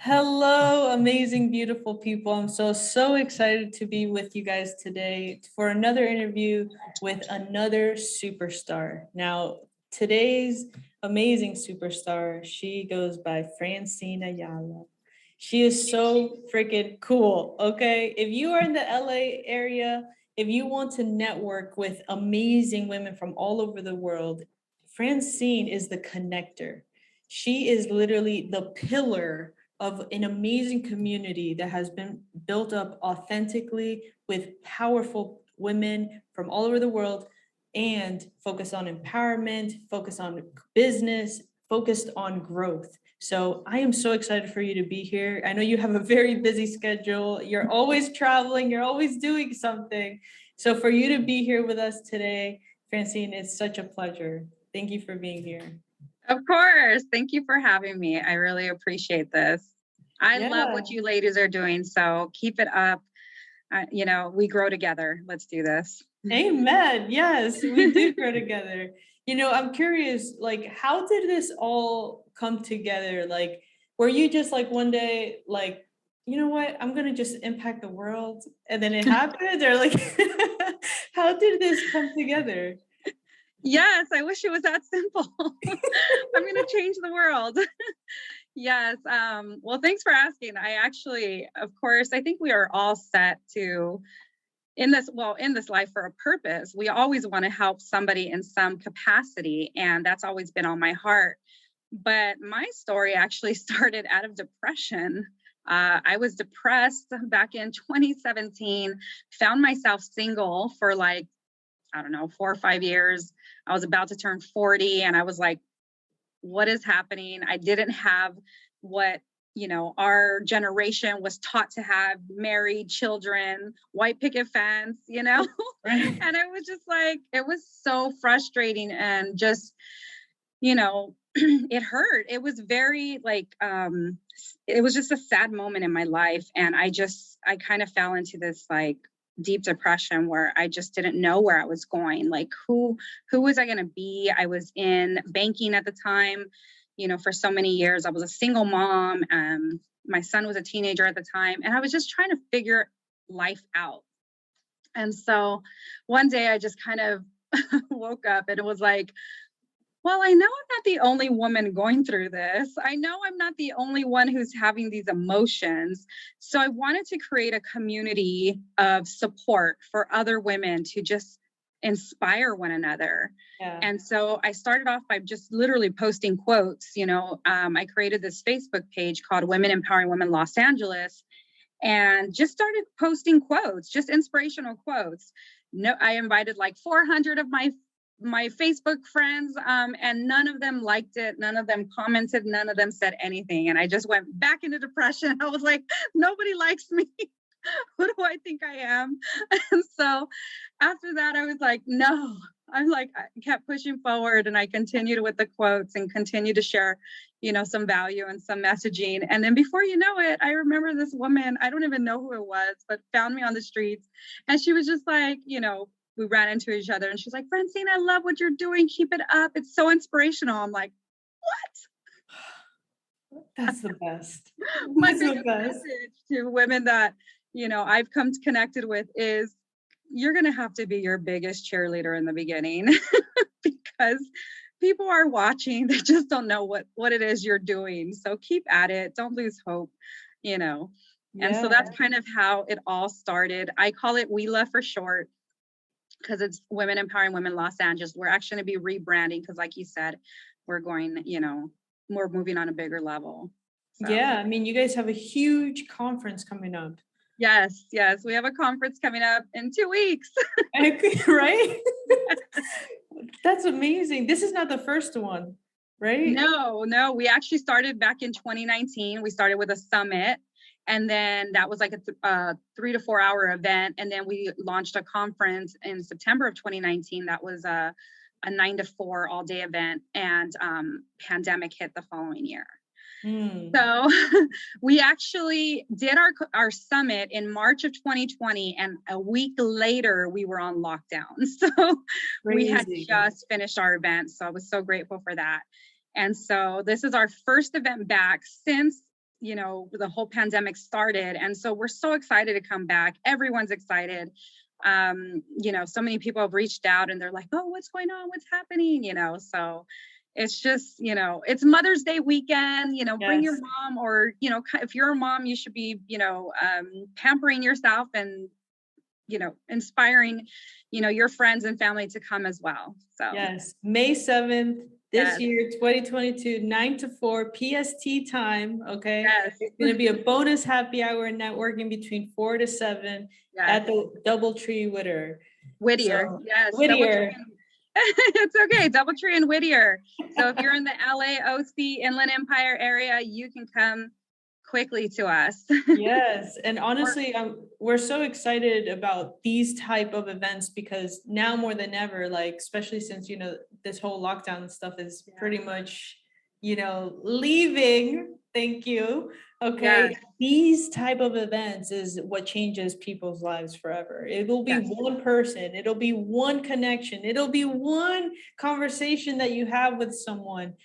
Hello, amazing, beautiful people. I'm so excited to be with you guys today for another interview with another superstar. Now, today's amazing superstar, she goes by Francine Ayala. She is so freaking cool, okay? If you are in the LA area, if you want to network with amazing women from all over the world, Francine is the connector. She is literally the pillar of an amazing community that has been built up authentically with powerful women from all over the world and focus on empowerment, focus on business, focused on growth. So I am so excited for you to be here. I know you have a very busy schedule. You're always traveling, you're always doing something. So for you to be here with us today, Francine, it's such a pleasure. Thank you for being here. Of course. Thank you for having me. I really appreciate this. I love what you ladies are doing. So keep it up. We grow together. Let's do this. Amen. Yes, we do grow together. I'm curious, like, how did this all come together? Like, were you just like one day, like, you know what, I'm gonna just impact the world, and then it happened, or like, how did this come together? Yes, I wish it was that simple. I'm going to change the world. Yes. Well, thanks for asking. Of course, I think we are all set to in this life for a purpose. We always want to help somebody in some capacity. And that's always been on my heart. But my story actually started out of depression. I was depressed back in 2017, found myself single for 4 or 5 years. I was about to turn 40 and I was like, what is happening? I didn't have what, our generation was taught to have: married, children, white picket fence, Right. And I was just like, it was so frustrating and just, it hurt. It was very it was just a sad moment in my life. And I kind of fell into this deep depression where I just didn't know where I was going. Like, who was I going to be? I was in banking at the time, for so many years. I was a single mom. My son was a teenager at the time, and I was just trying to figure life out. And so one day I just kind of woke up and it was like, well, I know I'm not the only woman going through this. I know I'm not the only one who's having these emotions. So I wanted to create a community of support for other women to just inspire one another. Yeah. And so I started off by just literally posting quotes. I created this Facebook page called Women Empowering Women Los Angeles, and just started posting quotes, just inspirational quotes. No, I invited 400 of my Facebook friends, and none of them liked it. None of them commented. None of them said anything. And I just went back into depression. I was like, nobody likes me. Who do I think I am? And so after that, I was like, no. I kept pushing forward, and I continued with the quotes and continued to share, some value and some messaging. And then before you know it, I remember this woman, I don't even know who it was, but found me on the streets. And she was just like, we ran into each other, and she's like, Francine, I love what you're doing. Keep it up. It's so inspirational. I'm like, what? That's the best. My biggest message to women that, I've come connected with is, you're going to have to be your biggest cheerleader in the beginning because people are watching. They just don't know what it is you're doing. So keep at it. Don't lose hope, And so that's kind of how it all started. I call it WELA for short, because it's Women Empowering Women Los Angeles. We're actually going to be rebranding because, like you said, we're going, we're moving on a bigger level. So. Yeah, I mean, you guys have a huge conference coming up. Yes. We have a conference coming up in 2 weeks. Right? That's amazing. This is not the first one, right? No. We actually started back in 2019. We started with a summit. And then that was like a 3 to 4 hour event. And then we launched a conference in September of 2019. That was a 9 to 4 all day event. And pandemic hit the following year. So we actually did our summit in March of 2020. And a week later, we were on lockdown. So we had just finished our event. So I was so grateful for that. And so this is our first event back since the whole pandemic started. And so we're so excited to come back. Everyone's excited. So many people have reached out and they're like, oh, what's going on? What's happening? So it's just, it's Mother's Day weekend, bring your Yes. mom, or, if you're a mom, you should be, pampering yourself and, inspiring, your friends and family to come as well. So Yes, May 7th, this yes, year, 2022, 9 to 4 PST time, okay? yes, It's gonna be a bonus happy hour networking between 4 to 7 yes. at the Doubletree Whittier. Whittier, So yes, Whittier, it's okay, Doubletree and Whittier. So if you're in the LAOC Inland Empire area, you can come quickly to us. yes, and honestly, we're so excited about these type of events because now more than ever, like especially since this whole lockdown stuff is pretty much leaving. Thank you. Okay, Yes, these type of events is what changes people's lives forever. It'll be yes, one person, it'll be one connection, it'll be one conversation that you have with someone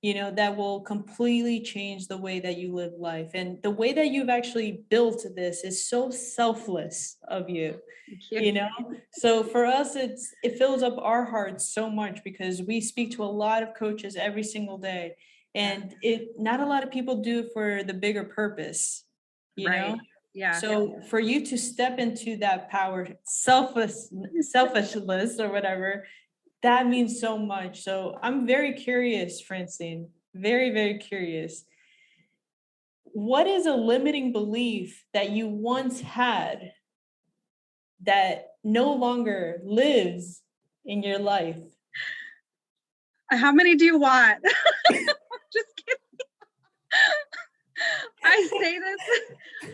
that will completely change the way that you live life. And the way that you've actually built this is so selfless of you, thank you you. know? So for us, it fills up our hearts so much because we speak to a lot of coaches every single day. And not a lot of people do it for the bigger purpose, you Right. know? Yeah. So for you to step into that power, selfishness or whatever, that means so much. So I'm very curious, Francine, very, very curious. What is a limiting belief that you once had that no longer lives in your life? How many do you want? Just kidding.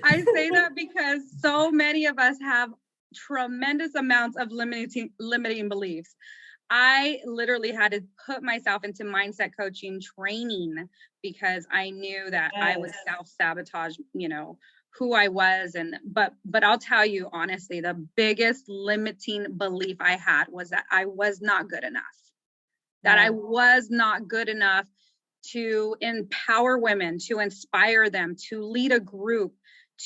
I say that because so many of us have tremendous amounts of limiting beliefs. I literally had to put myself into mindset coaching training because I knew that I would self-sabotage, who I was. But I'll tell you honestly, the biggest limiting belief I had was that I was not good enough. That I was not good enough to empower women, to inspire them, to lead a group,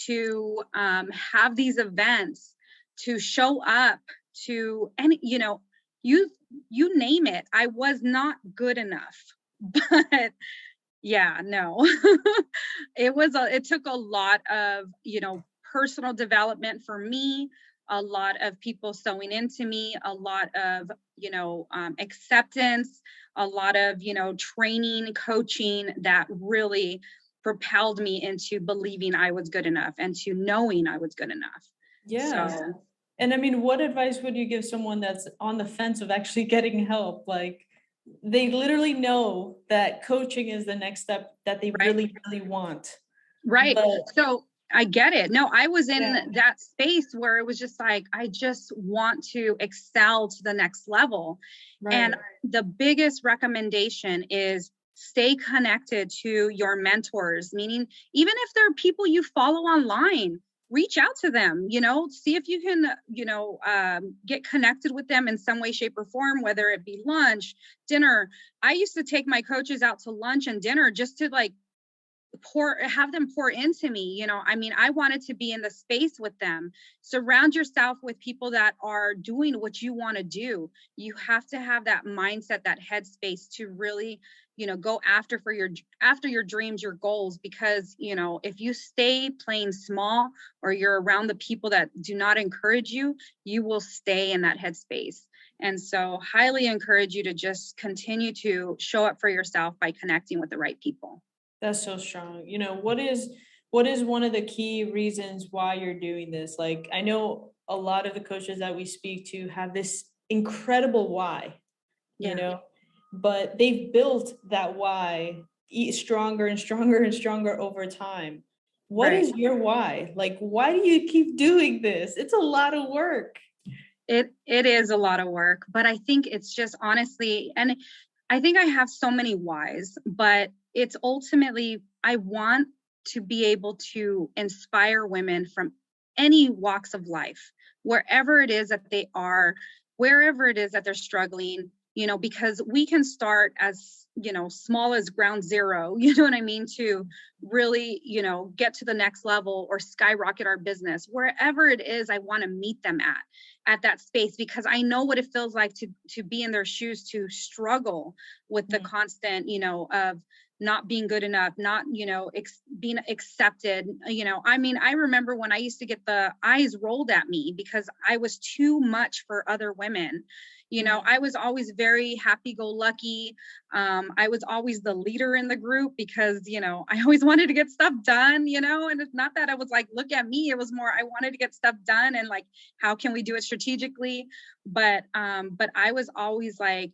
to have these events, to show up, to you name it. I was not good enough. But yeah, no. It took a lot of personal development for me, a lot of people sewing into me, a lot of acceptance, a lot of training, coaching that really propelled me into believing I was good enough and to knowing I was good enough. Yes. So And I mean, what advice would you give someone that's on the fence of actually getting help? Like they literally know that coaching is the next step that they right. really, really want. Right. But So I get it. No, I was in yeah, that space where it was just like, I just want to excel to the next level. And right. the biggest recommendation is stay connected to your mentors, meaning even if there are people you follow online, reach out to them, see if you can, get connected with them in some way, shape, or form, whether it be lunch, dinner. I used to take my coaches out to lunch and dinner just to have them pour into me. I wanted to be in the space with them. Surround yourself with people that are doing what you want to do. You have to have that mindset, that headspace to really go after your dreams, your goals, because if you stay playing small or you're around the people that do not encourage you, you will stay in that headspace. And so highly encourage you to just continue to show up for yourself by connecting with the right people. That's so strong. What is one of the key reasons why you're doing this? Like, I know a lot of the coaches that we speak to have this incredible why, Yeah. but they've built that why stronger and stronger and stronger over time. What Right. is your why? Like, why do you keep doing this? It's a lot of work. It is a lot of work, but I think it's just honestly, and I think I have so many whys, but it's ultimately, I want to be able to inspire women from any walks of life, wherever it is that they are, wherever it is that they're struggling, because we can start as, small as ground zero, you know what I mean, to really, get to the next level or skyrocket our business. Wherever it is, I want to meet them at that space, because I know what it feels like to be in their shoes, to struggle with the constant, of not being good enough, not, being accepted. I remember when I used to get the eyes rolled at me because I was too much for other women. I was always very happy-go-lucky. I was always the leader in the group because, I always wanted to get stuff done, and it's not that I was like, look at me. It was more, I wanted to get stuff done and like, how can we do it strategically? But I was always like,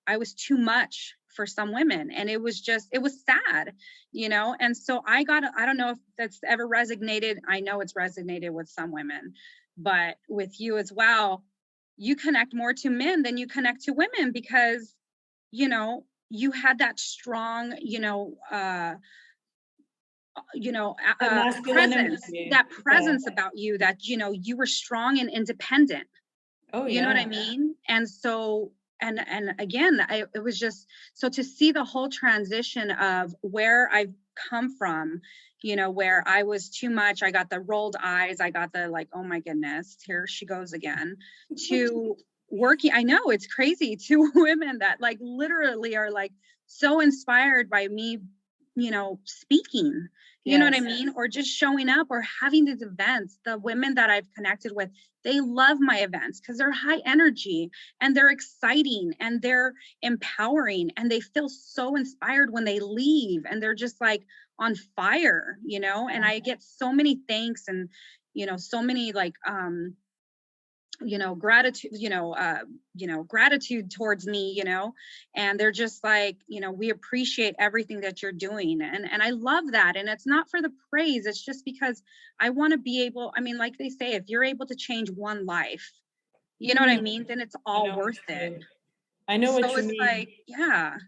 I was too much for some women, and it was sad, and so I don't know if that's ever resonated. I know it's resonated with some women, but with you as well, you connect more to men than you connect to women because, you had that strong, The masculine presence, energy. that presence about you that, you were strong and independent. Oh, You know what I mean? And so, and again, it was just, so to see the whole transition of where I've come from, where I was too much, I got the rolled eyes, I got the like, oh my goodness, here she goes again, to working, I know it's crazy, to women that like literally are like so inspired by me, speaking, you know what I mean? Or just showing up or having these events. The women that I've connected with, they love my events because they're high energy and they're exciting and they're empowering and they feel so inspired when they leave and they're just like on fire, and I get so many thanks and, so many like, gratitude, gratitude towards me, and they're just like, we appreciate everything that you're doing. And I love that. And it's not for the praise. It's just because I want to be able, like they say, if you're able to change one life, you know what I mean? Then it's all worth it. I know what So you it's mean. like, yeah.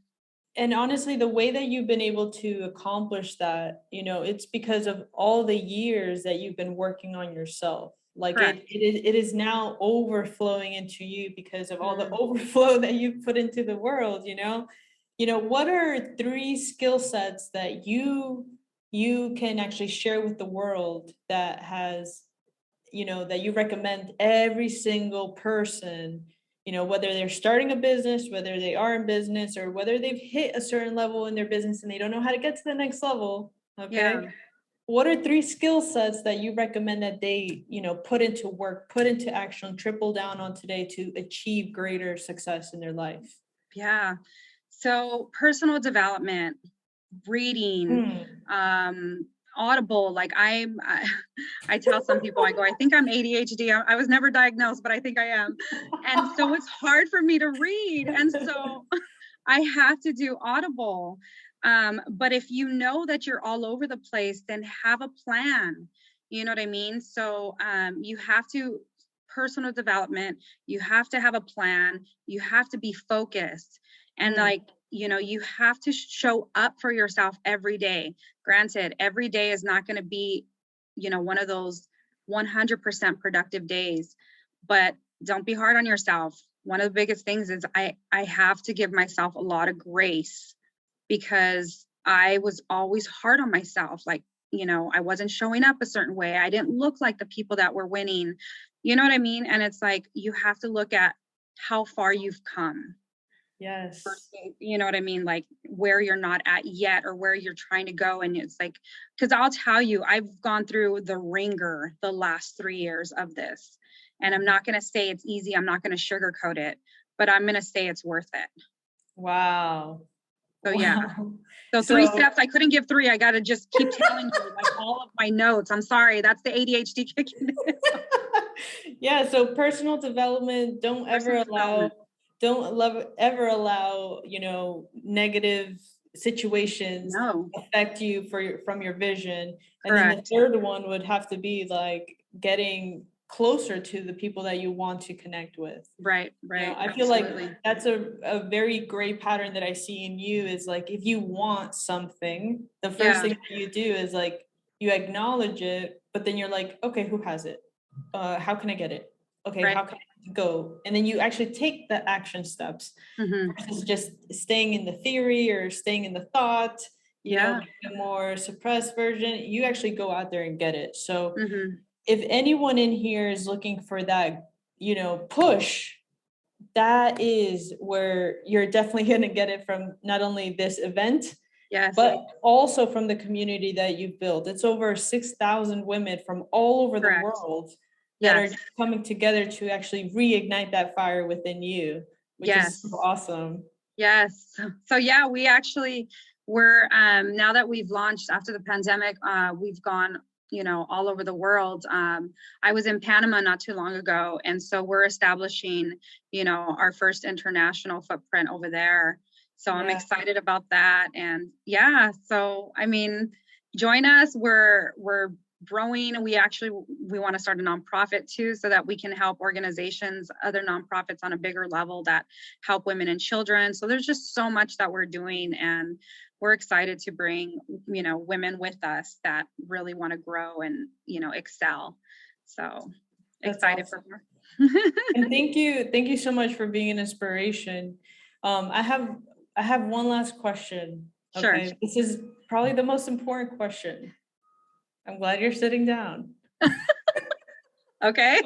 And honestly, the way that you've been able to accomplish that, it's because of all the years that you've been working on yourself. Like it is now overflowing into you because of all the overflow that you've put into the world, what are 3 skill sets that you can actually share with the world that has, that you recommend every single person, whether they're starting a business, whether they are in business, or whether they've hit a certain level in their business and they don't know how to get to the next level. Okay. Yeah. What are 3 skill sets that you recommend that they, put into work, put into action, triple down on today to achieve greater success in their life? Yeah. So personal development, reading, Audible. Like I tell some people, I go, I think I'm ADHD. I was never diagnosed, but I think I am. And so it's hard for me to read. And so I have to do Audible. But if you know that you're all over the place, then have a plan. You know what I mean? So you have to, personal development, you have to have a plan. You have to be focused. And like, you have to show up for yourself every day. Granted, every day is not going to be, one of those 100% productive days, but don't be hard on yourself. One of the biggest things is I have to give myself a lot of grace because I was always hard on myself. Like, I wasn't showing up a certain way. I didn't look like the people that were winning. You know what I mean? And it's like, you have to look at how far you've come. Yes. You know what I mean? Like where you're not at yet or where you're trying to go. And it's like, because I'll tell you, I've gone through the ringer the last 3 years of this. And I'm not going to say it's easy. I'm not going to sugarcoat it, but I'm going to say it's worth it. Wow. So yeah. So 3 steps. I couldn't give 3. I got to just keep telling you like all of my notes. I'm sorry. That's the ADHD kicking in. Yeah. So personal development, don't ever allow, negative situations affect you from your vision. And then the third one would have to be like getting closer to the people that you want to connect with. Right. I feel like that's a very great pattern that I see in you is like, if you want something, the first thing that you do is like, you acknowledge it, but then you're like, okay, who has it? How can I get it? Okay. How can I go. And then you actually take the action steps versus just staying in the theory or staying in the thought, you know, the more suppressed version. You actually go out there and get it. So if anyone in here is looking for that, you know, push, that is where you're definitely going to get it from, not only this event, but also from the community that you've built. It's over 6,000 women from all over the world that are coming together to actually reignite that fire within you, which is so awesome. Yes. So yeah, we actually we're now that we've launched after the pandemic, we've gone, you know, all over the world. I was in Panama not too long ago, and so we're establishing, you know, our first international footprint over there. So I'm excited about that. And so I mean, join us. We're growing. We want to start a nonprofit too, so that we can help organizations, other nonprofits on a bigger level that help women and children. So there's just so much that we're doing, and we're excited to bring, you know, women with us that really want to grow and, you know, excel. So excited for more. And thank you so much for being an inspiration. I have one last question. Okay. Sure. This is probably the most important question. I'm glad you're sitting down. Okay.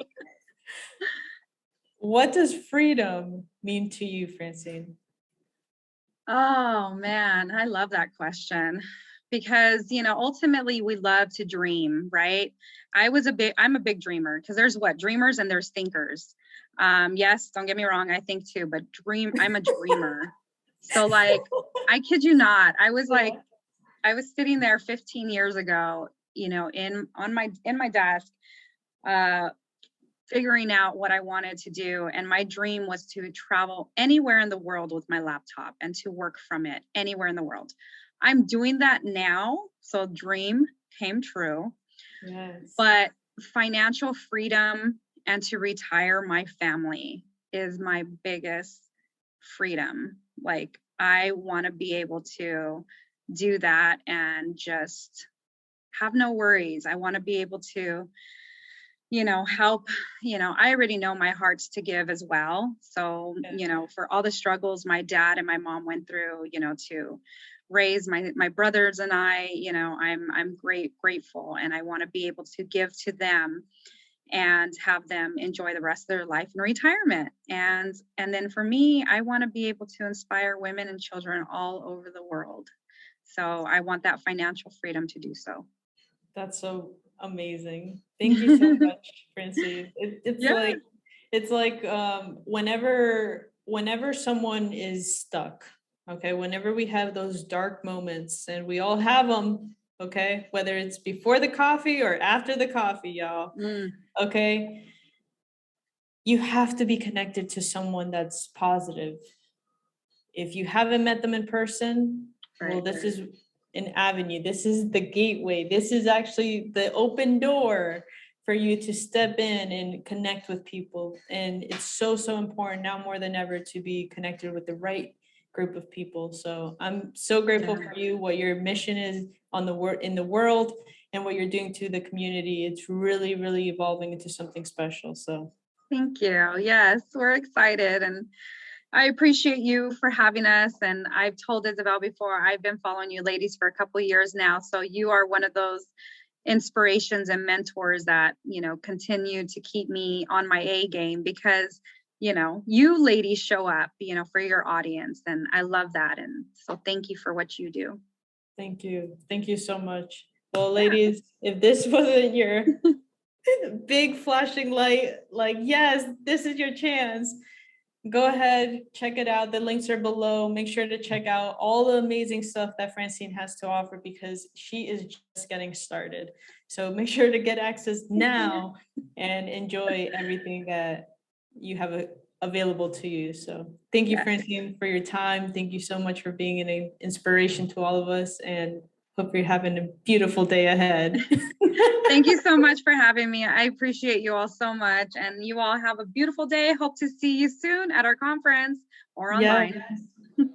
What does freedom mean to you, Francine? Oh man, I love that question, because, you know, ultimately we love to dream, right? I'm a big dreamer, because there's dreamers and there's thinkers. Yes, don't get me wrong, I think too, but I'm a dreamer. So like, I kid you not, I was sitting there 15 years ago, you know, in my desk, figuring out what I wanted to do. And my dream was to travel anywhere in the world with my laptop and to work from it anywhere in the world. I'm doing that now. So dream came true. Yes. But financial freedom and to retire my family is my biggest freedom. Like, I want to be able to do that and just have no worries. I want to be able to, you know, help, you know, I already know my heart's to give as well. So, you know, for all the struggles my dad and my mom went through, you know, to raise my brothers and I, you know, I'm grateful, and I want to be able to give to them and have them enjoy the rest of their life in retirement. And then for me, I want to be able to inspire women and children all over the world. So I want that financial freedom to do so. That's so amazing. Thank you so much, Francine. It's like whenever someone is stuck, okay, whenever we have those dark moments, and we all have them, okay, whether it's before the coffee or after the coffee, y'all, okay, you have to be connected to someone that's positive. If you haven't met them in person, well, this is an avenue. This is the gateway. This is actually the open door for you to step in and connect with people. And it's so important now more than ever to be connected with the right group of people. So I'm so grateful for you, what your mission is in the world, and what you're doing to the community. It's really, really evolving into something special. So thank you. Yes, we're excited, and I appreciate you for having us. And I've told Isabel before, I've been following you ladies for a couple of years now. So you are one of those inspirations and mentors that, you know, continue to keep me on my A game, because, you know, you ladies show up, you know, for your audience. And I love that. And so thank you for what you do. Thank you. Thank you so much. Well, ladies, if this wasn't your big flashing light, like, yes, this is your chance, go ahead, check it out. The links are below. Make sure to check out all the amazing stuff that Francine has to offer, because she is just getting started. So make sure to get access now and enjoy everything that you have available to you. So thank you, Francine, for your time. Thank you so much for being an inspiration to all of us, and hope you're having a beautiful day ahead. Thank you so much for having me. I appreciate you all so much. And you all have a beautiful day. Hope to see you soon at our conference or online. Yes.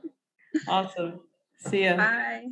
Awesome. See ya. Bye.